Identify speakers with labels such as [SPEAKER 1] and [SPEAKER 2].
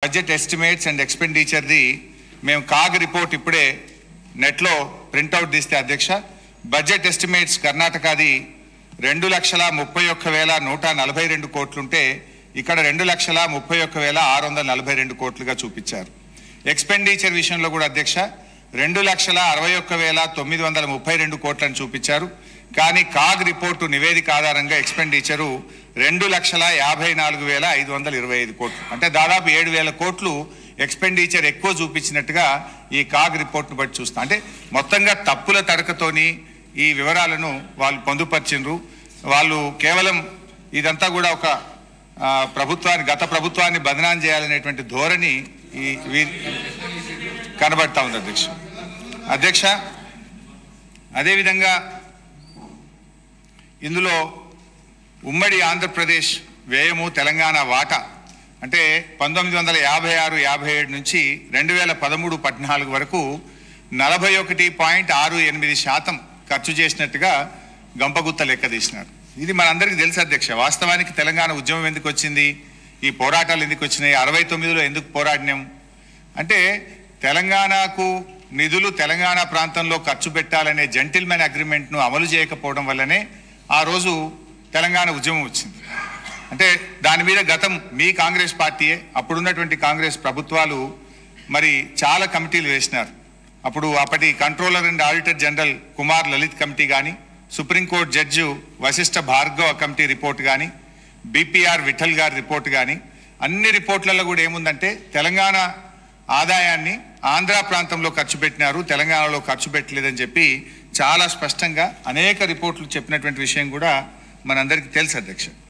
[SPEAKER 1] Budget estimates and ఎక్స్పెండిచర్ది మేము CAG report ఇప్పుడే నెట్లో ప్రింట్అవుట్ తీస్తే అధ్యక్ష, బడ్జెట్ ఎస్టిమేట్స్ కర్ణాటకది 2,31,142 కోట్లుంటే ఇక్కడ 2,31,642 కోట్లుగా చూపించారు. ఎక్స్పెండిచర్ విషయంలో కూడా అధ్యక్ష 2,61,932 కోట్లను చూపించారు. కానీ కాగ్ రిపోర్టు నివేదిక ఆధారంగా ఎక్స్పెండిచరు 2,54,525 కోట్లు, అంటే దాదాపు 7,000 కోట్లు ఎక్స్పెండిచర్ ఎక్కువ చూపించినట్టుగా ఈ కాగ్ రిపోర్ట్ను బట్టి చూస్తాం. అంటే మొత్తంగా తప్పుల తడకతోని ఈ వివరాలను వాళ్ళు పొందుపరిచిండ్రు. వాళ్ళు కేవలం ఇదంతా కూడా ఒక గత ప్రభుత్వాన్ని బదనాం చేయాలనేటువంటి ధోరణి కనబడతా ఉంది అధ్యక్ష. అదేవిధంగా ఇందులో ఉమ్మడి ఆంధ్రప్రదేశ్ వ్యయము తెలంగాణ వాటా అంటే 1956-57 నుంచి 2013-14 వరకు 41.68% ఖర్చు చేసినట్టుగా గంపగుత్త లెక్క తీసినారు. ఇది మనందరికీ తెలుసు అధ్యక్ష. వాస్తవానికి తెలంగాణ ఉద్యమం ఎందుకు వచ్చింది, ఈ పోరాటాలు ఎందుకు వచ్చినాయి, 69లో ఎందుకు పోరాడినాం అంటే తెలంగాణకు నిధులు తెలంగాణ ప్రాంతంలో ఖర్చు పెట్టాలనే జెంటిల్మెన్ అగ్రిమెంట్ను అమలు చేయకపోవడం వల్లనే ఆ రోజు తెలంగాణ ఉద్యమం వచ్చింది. అంటే దాని మీద గతం మీ కాంగ్రెస్ పార్టీయే, అప్పుడున్నటువంటి కాంగ్రెస్ ప్రభుత్వాలు మరి చాలా కమిటీలు వేసినారు. అప్పటి controller and auditor general Kumar Lalit committee కానీ, supreme court judge Vashishtha Bhargava committee report కానీ, బీపీఆర్ విఠల్ గారి రిపోర్ట్ కానీ, అన్ని రిపోర్ట్లలో కూడా ఏముందంటే తెలంగాణ ఆదాయాన్ని ఆంధ్ర ప్రాంతంలో ఖర్చు పెట్టినారు, తెలంగాణలో ఖర్చు పెట్టలేదని చెప్పి చాలా స్పష్టంగా అనేక రిపోర్ట్లు చెప్పినటువంటి విషయం కూడా మనందరికీ తెలుసు అధ్యక్ష.